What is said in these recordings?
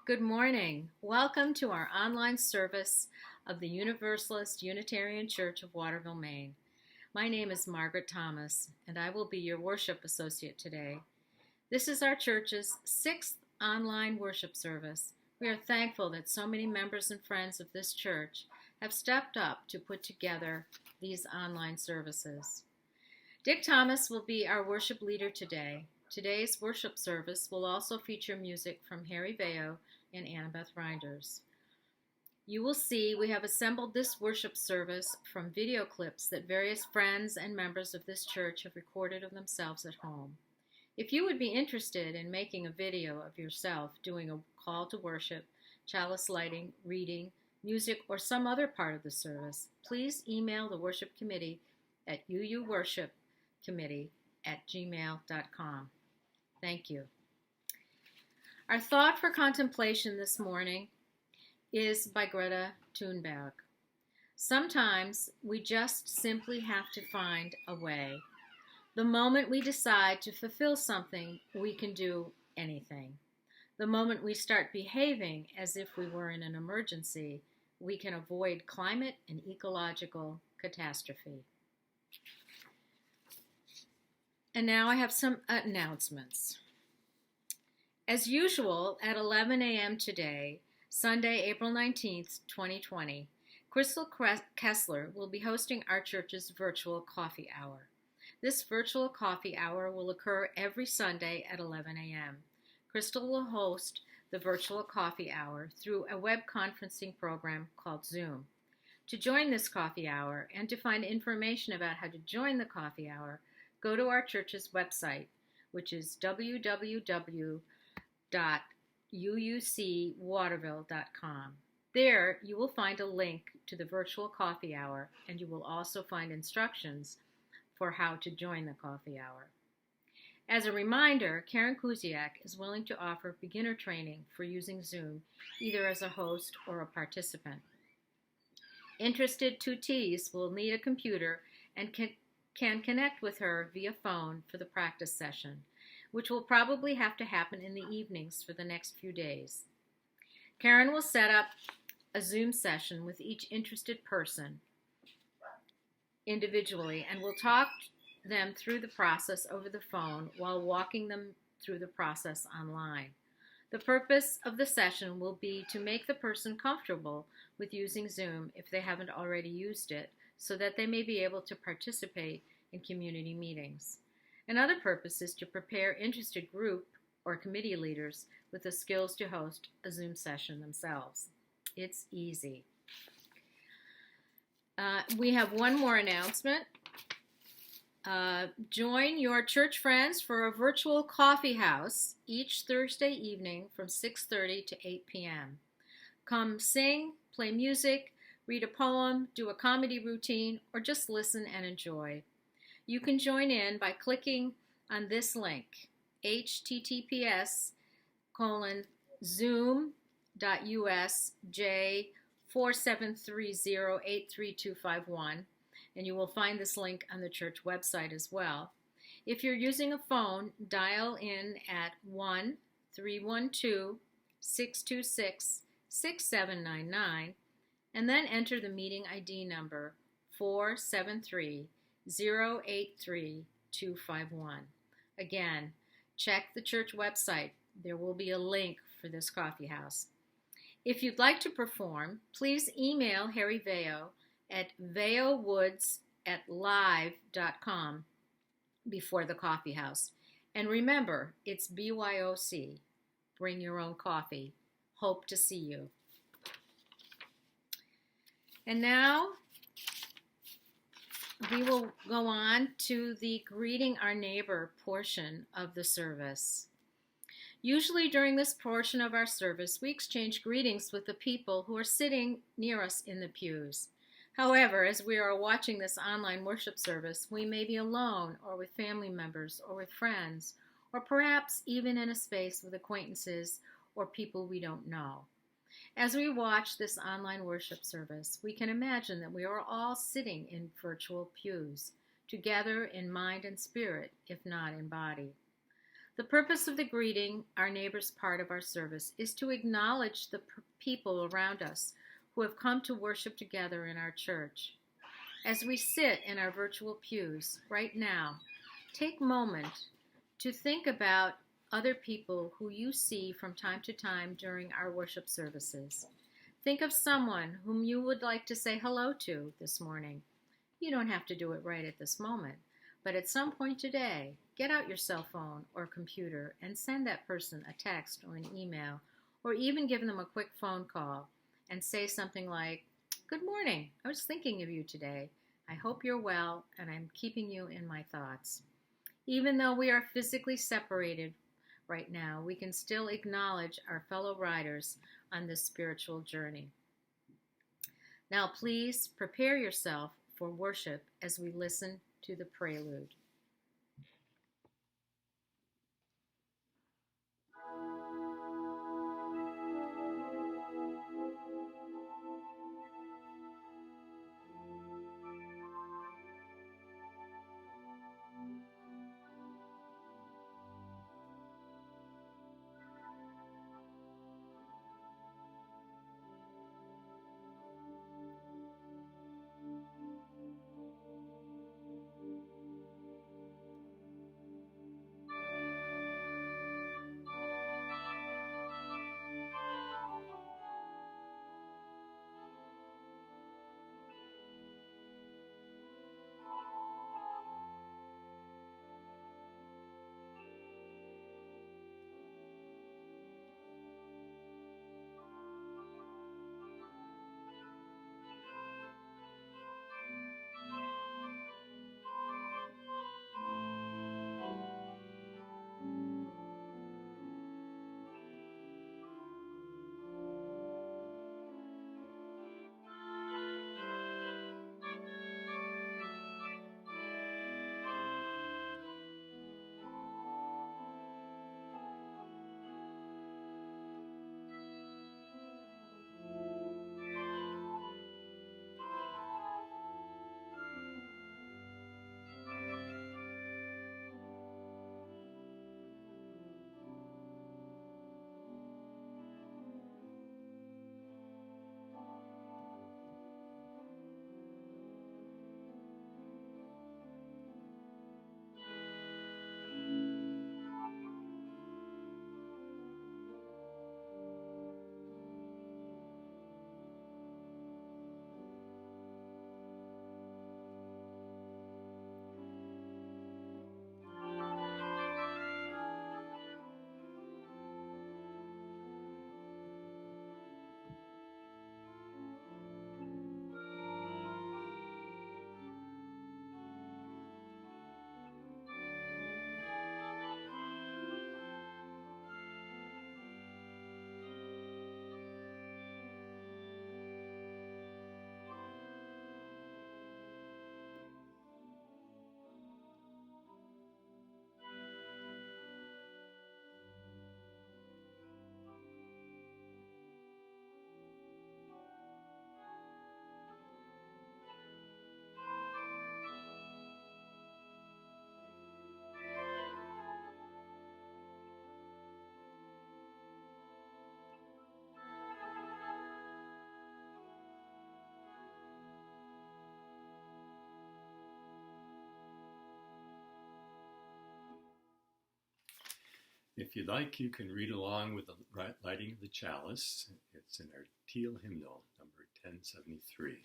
Good morning. Welcome to our online service of the Universalist Unitarian Church of Waterville, Maine. My name is Margaret Thomas, and I will be your worship associate today. This is our church's sixth online worship service. We are thankful that so many members and friends of this church have stepped up to put together these online services. Dick Thomas will be our worship leader today. Today's worship service will also feature music from Harry Veo and Annabeth Reinders. You will see we have assembled this worship service from video clips that various friends and members of this church have recorded of themselves at home. If you would be interested in making a video of yourself doing a call to worship, chalice lighting, reading, music, or some other part of the service, please email the worship committee at uuworshipcommittee@gmail.com. Thank you. Our thought for contemplation this morning is by Greta Thunberg. Sometimes we just simply have to find a way. The moment we decide to fulfill something, we can do anything. The moment we start behaving as if we were in an emergency, we can avoid climate and ecological catastrophe. And now I have some announcements. As usual, at 11 a.m. today, Sunday, April 19th, 2020, Crystal Kessler will be hosting our church's virtual coffee hour. This virtual coffee hour will occur every Sunday at 11 a.m. Crystal will host the virtual coffee hour through a web conferencing program called Zoom. To join this coffee hour and to find information about how to join the coffee hour, go to our church's website, which is www.uucwaterville.com. There, you will find a link to the virtual coffee hour, and you will also find instructions for how to join the coffee hour. As a reminder, Karen Kuziak is willing to offer beginner training for using Zoom, either as a host or a participant. Interested tutees will need a computer and can connect with her via phone for the practice session, which will probably have to happen in the evenings for the next few days. Karen will set up a Zoom session with each interested person individually and will talk them through the process over the phone while walking them through the process online. The purpose of the session will be to make the person comfortable with using Zoom if they haven't already used it, so that they may be able to participate in community meetings. Another purpose is to prepare interested group or committee leaders with the skills to host a Zoom session themselves. It's easy. We have one more announcement. Join your church friends for a virtual coffee house each Thursday evening from 6:30 to 8 p.m. Come sing, play music, read a poem, do a comedy routine, or just listen and enjoy. You can join in by clicking on this link, https://j4730832251, and you will find this link on the church website as well. If you're using a phone, dial in at 1-312-626-6799 and then enter the meeting ID number 473-083-251. Again, check the church website. There will be a link for this coffee house. If you'd like to perform, please email Harry Veo at veowoods@live.com before the coffee house. And remember, it's BYOC. Bring your own coffee. Hope to see you. And now we will go on to the greeting our neighbor portion of the service. Usually during this portion of our service, we exchange greetings with the people who are sitting near us in the pews. However, as we are watching this online worship service, we may be alone or with family members or with friends, or perhaps even in a space with acquaintances or people we don't know. As we watch this online worship service, we can imagine that we are all sitting in virtual pews, together in mind and spirit, if not in body. The purpose of the greeting our neighbors part of our service is to acknowledge the people around us who have come to worship together in our church. As we sit in our virtual pews right now, take a moment to think about other people who you see from time to time during our worship services. Think of someone whom you would like to say hello to this morning. You don't have to do it right at this moment, but at some point today, get out your cell phone or computer and send that person a text or an email, or even give them a quick phone call and say something like, "Good morning, I was thinking of you today. I hope you're well, and I'm keeping you in my thoughts." Even though we are physically separated right now, we can still acknowledge our fellow riders on this spiritual journey. Now, please prepare yourself for worship as we listen to the prelude. If you'd like, you can read along with the lighting of the chalice. It's in our teal hymnal, number 1073.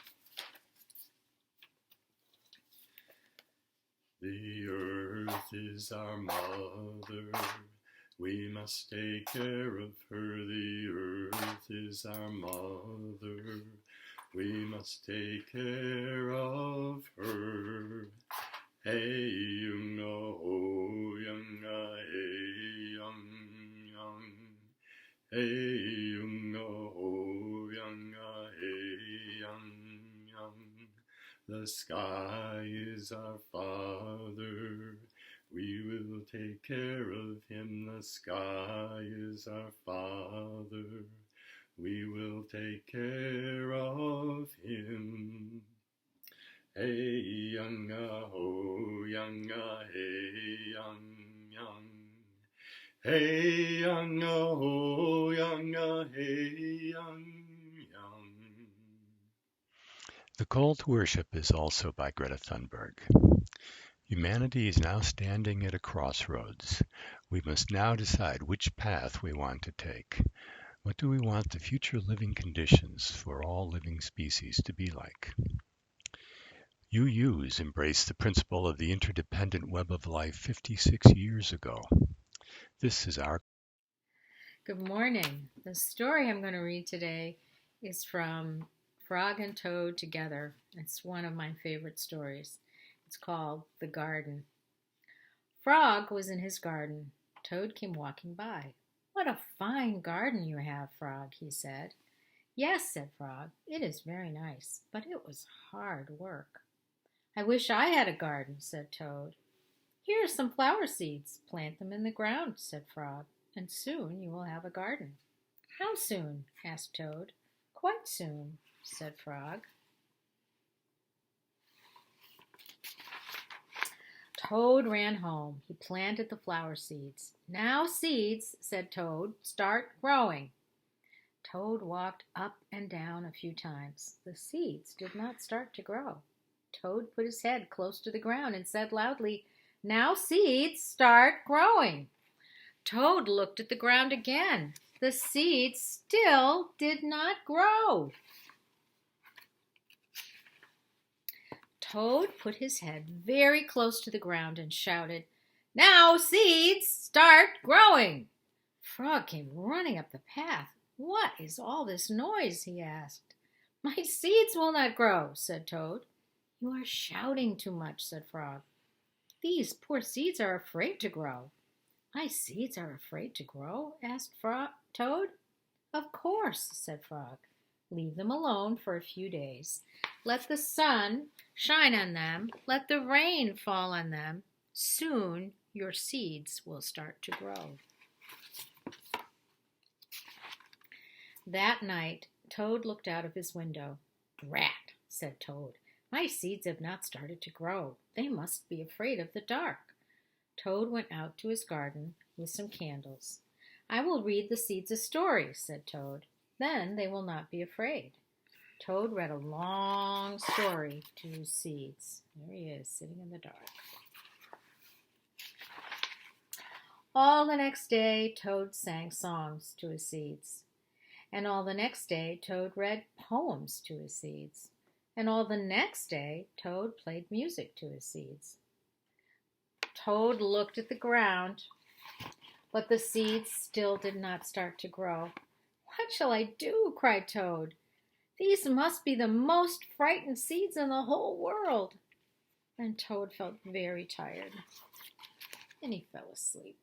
The earth is our mother, we must take care of her. The earth is our mother, we must take care of her. Hey, young, oh, young, hey, young, young. Hey, young, oh, young, hey, young, young. The sky is our father, we will take care of him. The sky is our father, we will take care of him. Hey, young, oh, young, hey, young, young. Hey, young, oh, young, hey, young, young. The Call to Worship is also by Greta Thunberg. Humanity is now standing at a crossroads. We must now decide which path we want to take. What do we want the future living conditions for all living species to be like? UUs embraced the principle of the interdependent web of life 56 years ago. This is our Good morning. The story I'm going to read today is from Frog and Toad Together. It's one of my favorite stories. It's called The Garden. Frog was in his garden. Toad came walking by. "What a fine garden you have, Frog," he said. "Yes," said Frog, "it is very nice, but it was hard work." "I wish I had a garden," said Toad. "Here are some flower seeds. Plant them in the ground," said Frog, "and soon you will have a garden." "How soon?" asked Toad. "Quite soon," said Frog. Toad ran home. He planted the flower seeds. "Now, seeds," said Toad, "start growing." Toad walked up and down a few times. The seeds did not start to grow. Toad put his head close to the ground and said loudly, "Now, seeds, start growing." Toad looked at the ground again. The seeds still did not grow. Toad put his head very close to the ground and shouted, "Now, seeds, start growing." Frog came running up the path. "What is all this noise?" he asked. "My seeds will not grow," said Toad. "You are shouting too much," said Frog. "These poor seeds are afraid to grow." "My seeds are afraid to grow?" asked Toad. "Of course," said Frog. "Leave them alone for a few days. Let the sun shine on them. Let the rain fall on them. Soon your seeds will start to grow." That night, Toad looked out of his window. "Drat," said Toad. "My seeds have not started to grow. They must be afraid of the dark." Toad went out to his garden with some candles. "I will read the seeds a story," said Toad. "Then they will not be afraid." Toad read a long story to his seeds. There he is, sitting in the dark. All the next day, Toad sang songs to his seeds. And all the next day, Toad read poems to his seeds. And all the next day, Toad played music to his seeds. Toad looked at the ground, but the seeds still did not start to grow. "What shall I do?" cried Toad. "These must be the most frightened seeds in the whole world." And Toad felt very tired, and he fell asleep.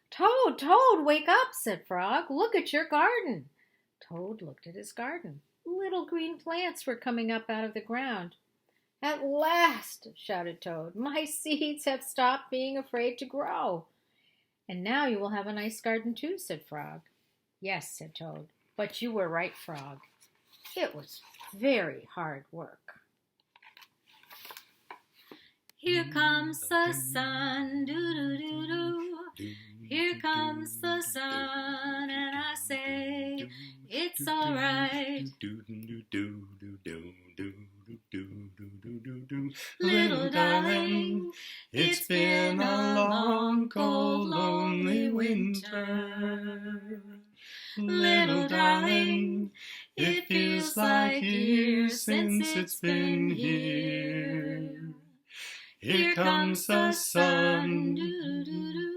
"Toad, Toad, wake up," said Frog. "Look at your garden." Toad looked at his garden. Little green plants were coming up out of the ground. "At last," shouted Toad, "my seeds have stopped being afraid to grow." "And now you will have a nice garden too," said Frog. "Yes," said Toad, "but you were right, Frog. It was very hard work." Here comes the sun, doo-doo-doo-doo. Here comes the sun, and I say, it's all right. Little darling, it's been a long, cold, lonely winter. Little darling, it feels like years since it's been here. Here comes the sun, doo-doo-doo.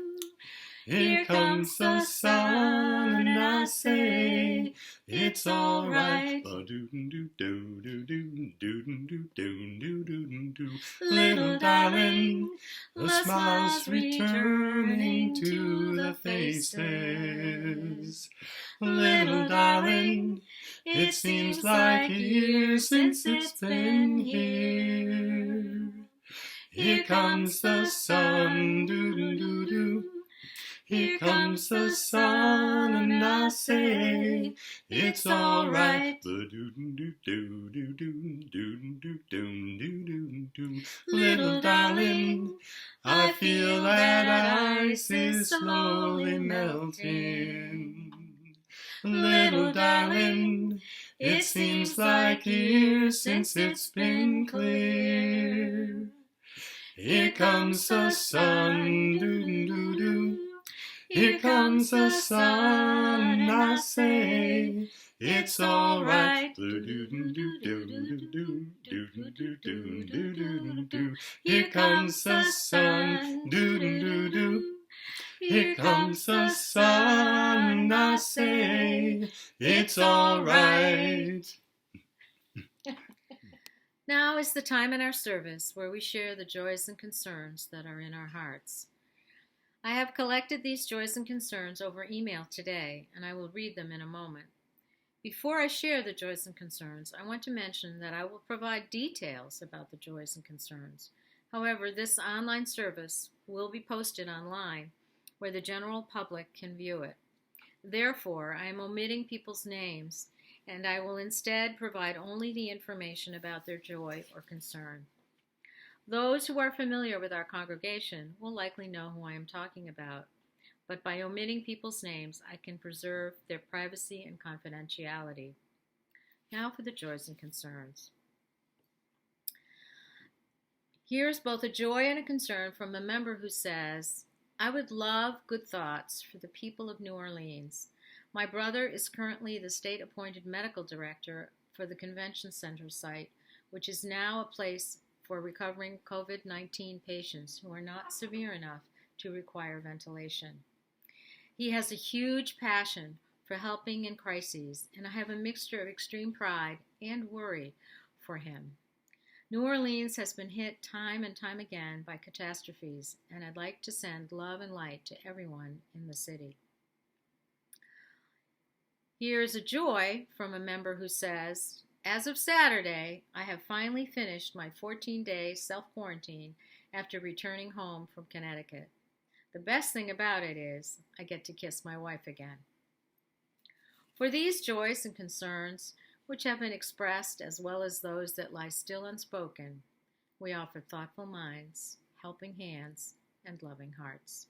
Here comes the sun, and I say, it's all right. Little darling, the smiles returning to the faces. Little darling, it seems like years since it's been here. Here comes the sun, doo-doo-doo-doo. Here comes the sun, and I say, it's alright. Little darling, I feel that ice is slowly melting. Little darling, it seems like years since it's been clear. Here comes the sun, doo-doo-doo-doo. Here comes the sun, and I say, it's alright. Here comes the sun, doo-doo-doo-doo. Here comes the sun, and I say, it's alright. Now is the time in our service where we share the joys and concerns that are in our hearts. I have collected these joys and concerns over email today, and I will read them in a moment. Before I share the joys and concerns, I want to mention that I will provide details about the joys and concerns. However, this online service will be posted online where the general public can view it. Therefore, I am omitting people's names, and I will instead provide only the information about their joy or concern. Those who are familiar with our congregation will likely know who I am talking about, but by omitting people's names, I can preserve their privacy and confidentiality. Now for the joys and concerns. Here's both a joy and a concern from a member who says, I would love good thoughts for the people of New Orleans. My brother is currently the state-appointed medical director for the convention center site, which is now a place for recovering COVID-19 patients who are not severe enough to require ventilation. He has a huge passion for helping in crises, and I have a mixture of extreme pride and worry for him. New Orleans has been hit time and time again by catastrophes, and I'd like to send love and light to everyone in the city. Here's a joy from a member who says, as of Saturday, I have finally finished my 14-day self-quarantine after returning home from Connecticut. The best thing about it is I get to kiss my wife again. For these joys and concerns, which have been expressed as well as those that lie still unspoken, we offer thoughtful minds, helping hands, and loving hearts.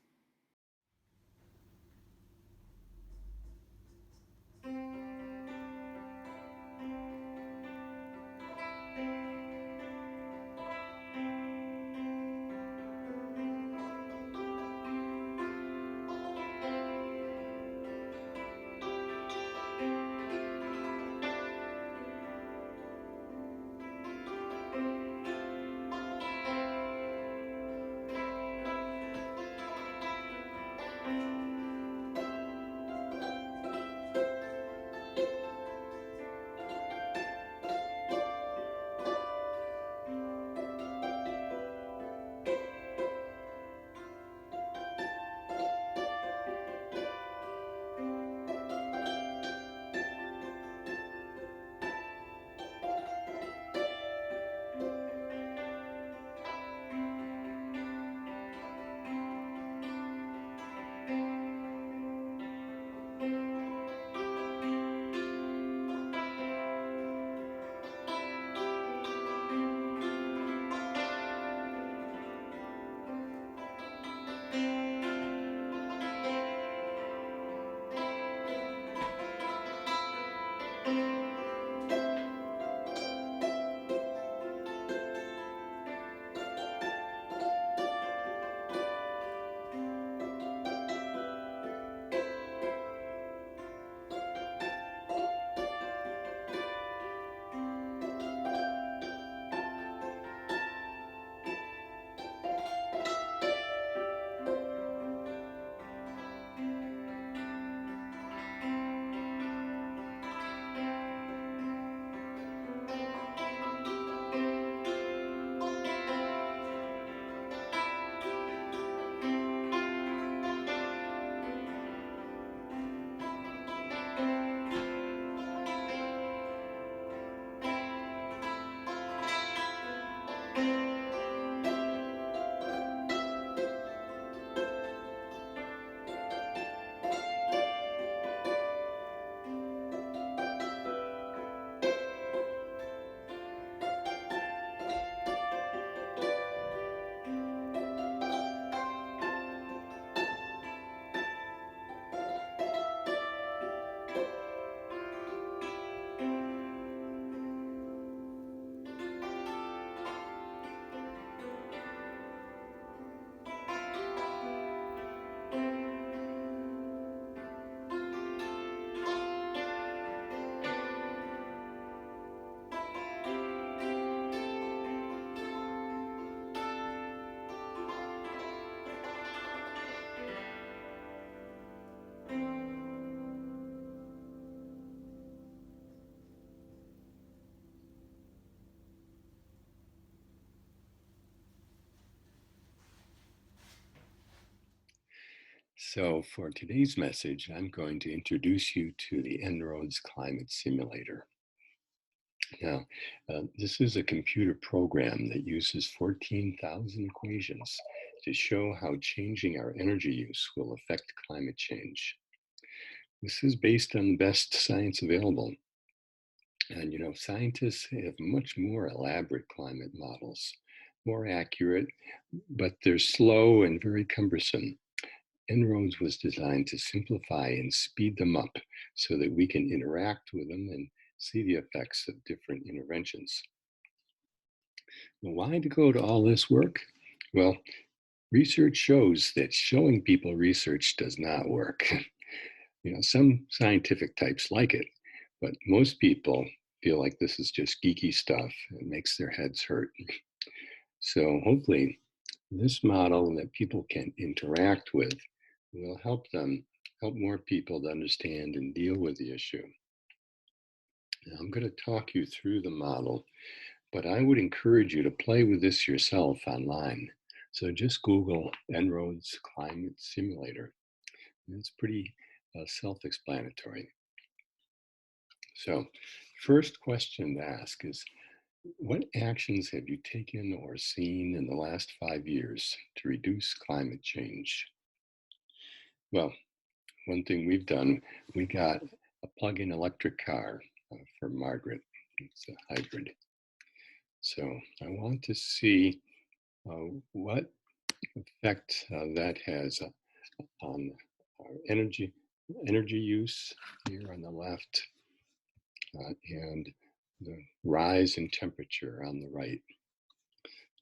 So for today's message, I'm going to introduce you to the En-ROADS Climate Simulator. Now, this is a computer program that uses 14,000 equations to show how changing our energy use will affect climate change. This is based on the best science available. And scientists have much more elaborate climate models, more accurate, but they're slow and very cumbersome. En-ROADS was designed to simplify and speed them up so that we can interact with them and see the effects of different interventions. Why to go to all this work? Well, research shows that showing people research does not work. Some scientific types like it, but most people feel like this is just geeky stuff. It makes their heads hurt. So hopefully this model that people can interact with will help more people to understand and deal with the issue. Now, I'm going to talk you through the model, but I would encourage you to play with this yourself online. So just Google En-ROADS Climate Simulator. And it's pretty self-explanatory. So first question to ask is, what actions have you taken or seen in the last 5 years to reduce climate change? Well, one thing we've done, we got a plug-in electric car for Margaret. It's a hybrid. So I want to see what effect that has on our energy use here on the left, and the rise in temperature on the right.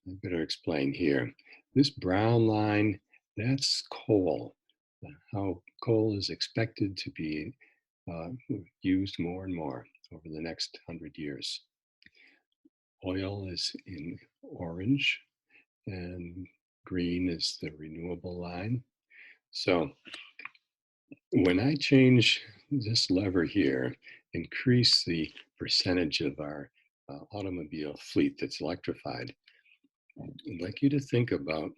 I better explain here. This brown line, that's coal. How coal is expected to be used more and more over the next 100 years. Oil is in orange, and green is the renewable line. So when I change this lever here, increase the percentage of our automobile fleet that's electrified, I'd like you to think about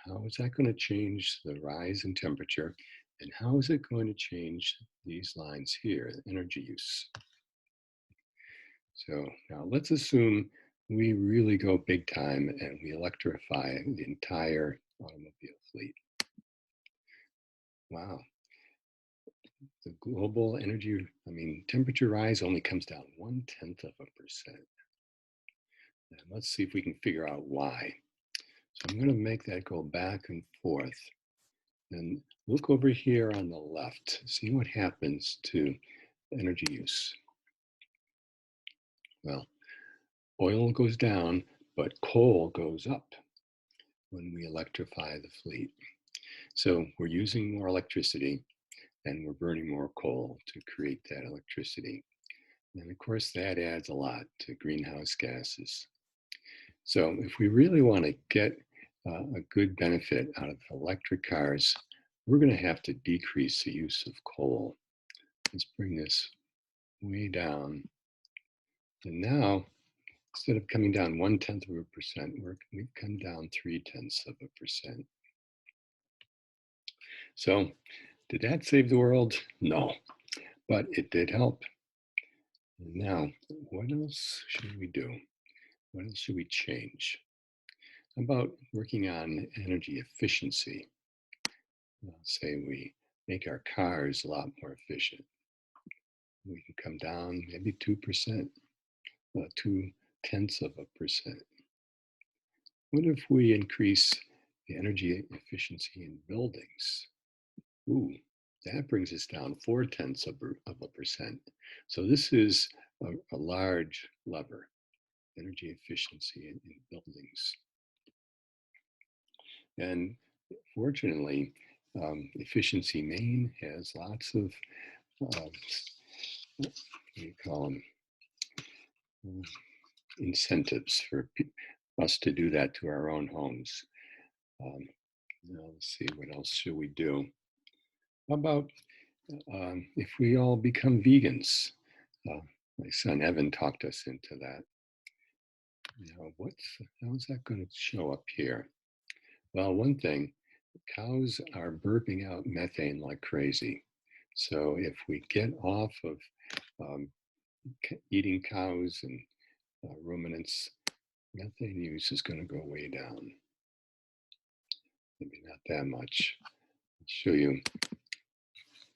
how is that going to change the rise in temperature, and how is it going to change these lines here, energy use. So now let's assume we really go big time and we electrify the entire automobile fleet. Wow. The global temperature rise only comes down 1/10%. And let's see if we can figure out why. So I'm going to make that go back and forth. And look over here on the left, see what happens to energy use. Well, oil goes down, but coal goes up when we electrify the fleet. So we're using more electricity and we're burning more coal to create that electricity. And of course, that adds a lot to greenhouse gases. So if we really want to get a good benefit out of electric cars, we're going to have to decrease the use of coal. Let's bring this way down. And now, instead of coming down 1/10%, we've come down 0.3%. So did that save the world? No, but it did help. And now, what else should we do? What else should we change? How about working on energy efficiency? Say we make our cars a lot more efficient. We can come down maybe 2%, 0.2%. What if we increase the energy efficiency in buildings? Ooh, that brings us down 0.4%. So this is a large lever, energy efficiency in buildings. And fortunately, Efficiency Maine has lots of, what do you call them, incentives for us to do that to our own homes. Now let's see, what else should we do? How about if we all become vegans? My son Evan talked us into that. How is that going to show up here? Well, one thing, Cows are burping out methane like crazy. So if we get off of um, eating cows and ruminants, methane use is going to go way down. Maybe not that much. I'll show you.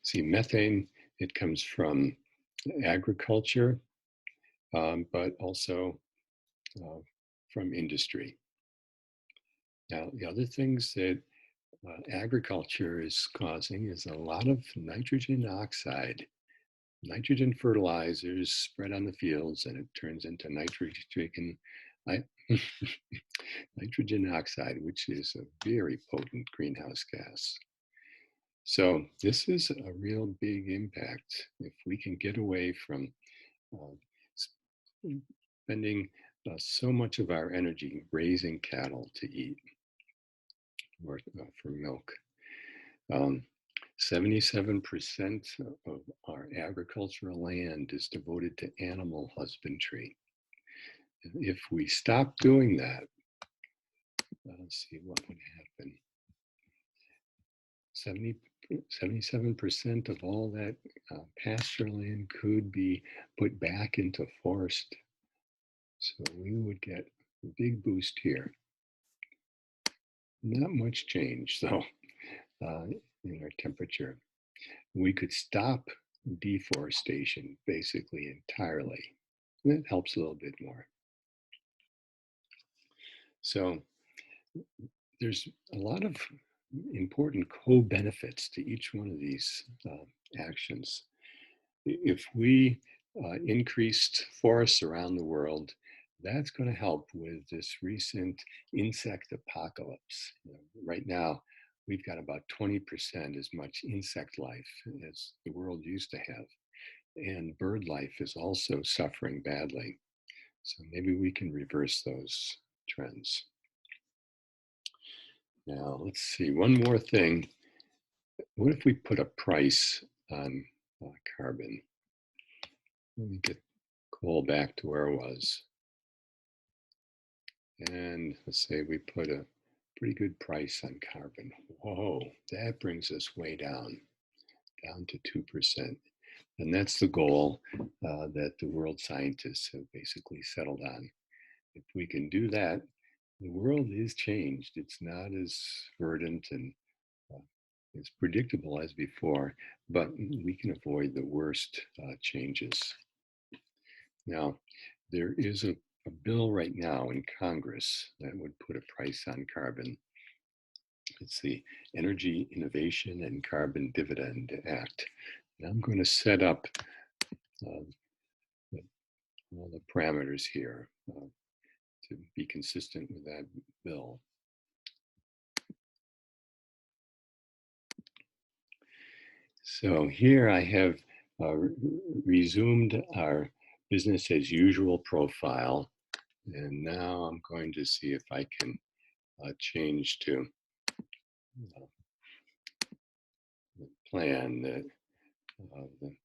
See, methane, it comes from agriculture, but also from industry. Now, the other things that agriculture is causing is a lot of nitrogen oxide. Nitrogen fertilizers spread on the fields and it turns into nitrogen oxide, which is a very potent greenhouse gas. So this is a real big impact. If we can get away from spending so much of our energy raising cattle to eat or for milk. 77% of our agricultural land is devoted to animal husbandry. If we stop doing that, let's see what would happen. 77% of all that pasture land could be put back into forest. So we would get a big boost here. Not much change though in our temperature. We could stop deforestation basically entirely. That helps a little bit more. So there's a lot of important co-benefits to each one of these actions. If we increased forests around the world, that's going to help with this recent insect apocalypse. Right now, we've got about 20% as much insect life as the world used to have. And bird life is also suffering badly. So maybe we can reverse those trends. Now, let's see, one more thing. What if we put a price on carbon? Let me get coal back to where it was. And let's say we put a pretty good price on carbon. Whoa, that brings us way down to 2%. And that's the goal that the world scientists have basically settled on. If we can do that, the world is changed. It's not as verdant and as predictable as before, but we can avoid the worst changes. Now, there is a bill right now in Congress that would put a price on carbon. It's the Energy Innovation and Carbon Dividend Act. And I'm going to set up all the parameters here to be consistent with that bill. So here I have resumed our business as usual profile. And now I'm going to see if I can change to the plan that the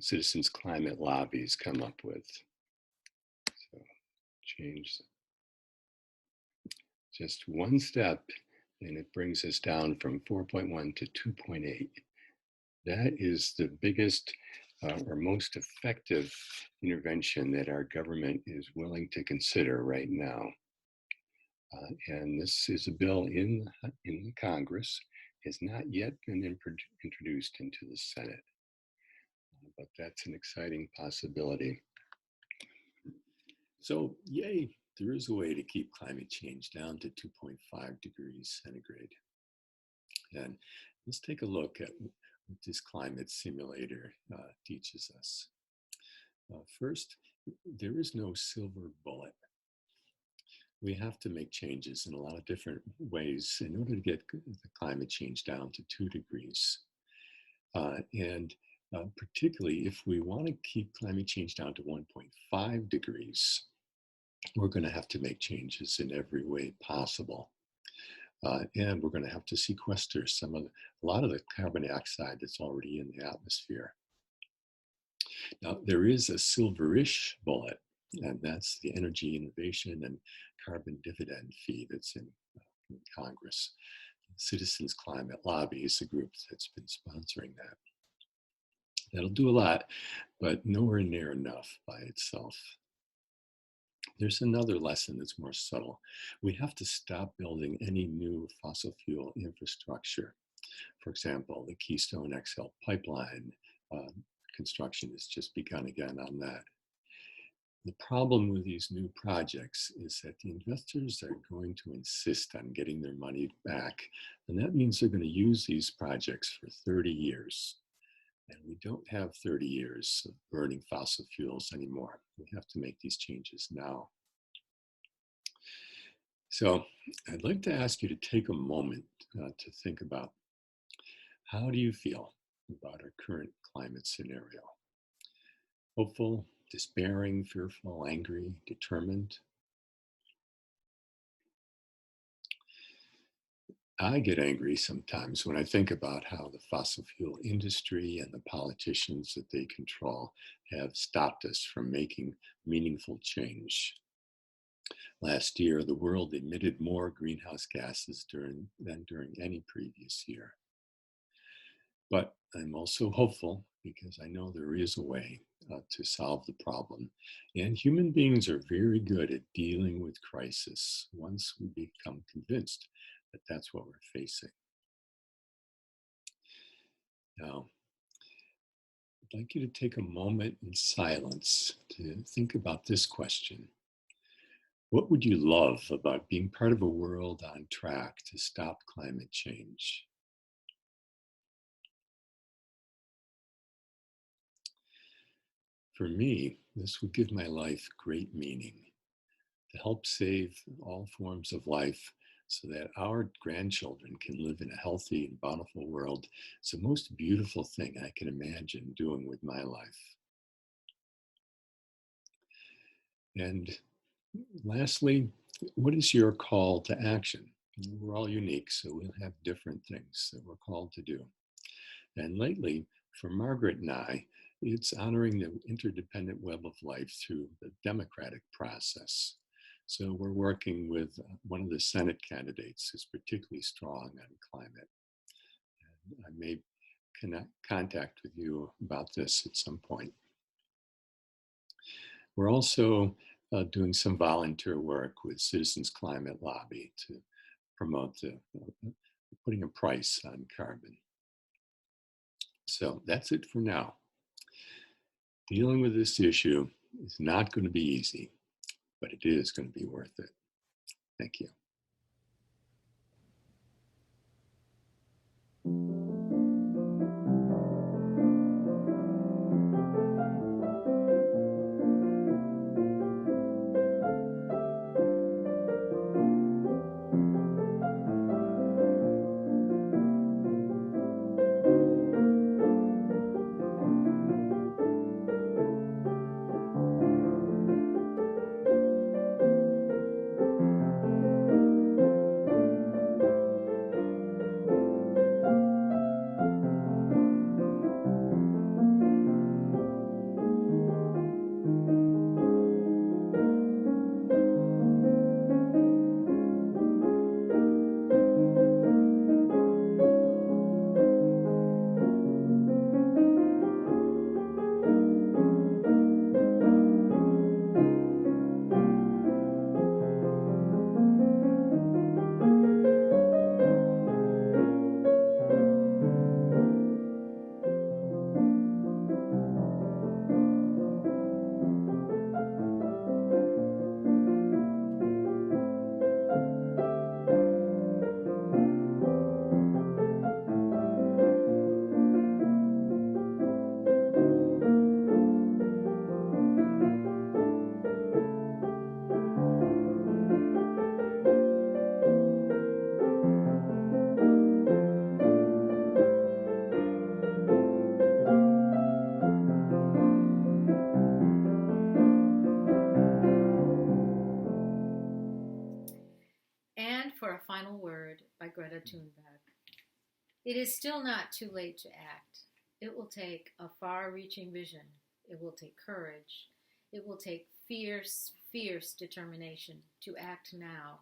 Citizens Climate Lobbies come up with. So change just one step and it brings us down from 4.1 to 2.8. That is the biggest or most effective intervention that our government is willing to consider right now. And this is a bill in Congress, has not yet been introduced into the Senate, but that's an exciting possibility. So yay, there is a way to keep climate change down to 2.5 degrees centigrade. And let's take a look at what this climate simulator teaches us. First, there is no silver bullet. We have to make changes in a lot of different ways in order to get the climate change down to 2 degrees. And particularly if we want to keep climate change down to 1.5 degrees, we're going to have to make changes in every way possible. And we're going to have to sequester a lot of the carbon dioxide that's already in the atmosphere. Now, there is a silverish bullet, and that's the Energy Innovation and Carbon Dividend fee that's in Congress. Citizens Climate Lobby is the group that's been sponsoring that. That'll do a lot, but nowhere near enough by itself. There's another lesson that's more subtle. We have to stop building any new fossil fuel infrastructure. For example, the Keystone XL pipeline construction has just begun again on that. The problem with these new projects is that the investors are going to insist on getting their money back, and that means they're going to use these projects for 30 years. And we don't have 30 years of burning fossil fuels anymore. We have to make these changes now. So I'd like to ask you to take a moment to think about, how do you feel about our current climate scenario? Hopeful, despairing, fearful, angry, determined? I get angry sometimes when I think about how the fossil fuel industry and the politicians that they control have stopped us from making meaningful change. Last year, the world emitted more greenhouse gases than during any previous year. But I'm also hopeful because I know there is a way to solve the problem. And human beings are very good at dealing with crisis once we become convinced that that's what we're facing. Now, I'd like you to take a moment in silence to think about this question. What would you love about being part of a world on track to stop climate change? For me, this would give my life great meaning, to help save all forms of life so that our grandchildren can live in a healthy and bountiful world. It's the most beautiful thing I can imagine doing with my life. And lastly, what is your call to action? We're all unique, so we'll have different things that we're called to do. And lately, for Margaret and I, it's honoring the interdependent web of life through the democratic process. So we're working with one of the Senate candidates who's particularly strong on climate. And I may contact with you about this at some point. We're also doing some volunteer work with Citizens Climate Lobby to promote putting a price on carbon. So that's it for now. Dealing with this issue is not going to be easy, but it is going to be worth it. Thank you. For a final word by Greta Thunberg. It is still not too late to act. It will take a far-reaching vision. It will take courage. It will take fierce, fierce determination to act now,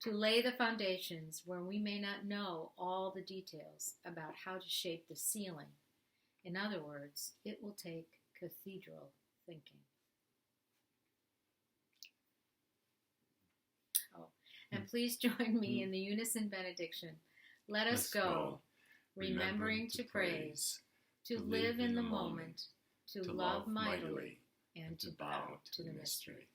to lay the foundations where we may not know all the details about how to shape the ceiling. In other words, it will take cathedral thinking. Oh, and please join me in the unison benediction. Let us go, remembering to praise, to live in the moment, to love mightily, and to bow to the mystery.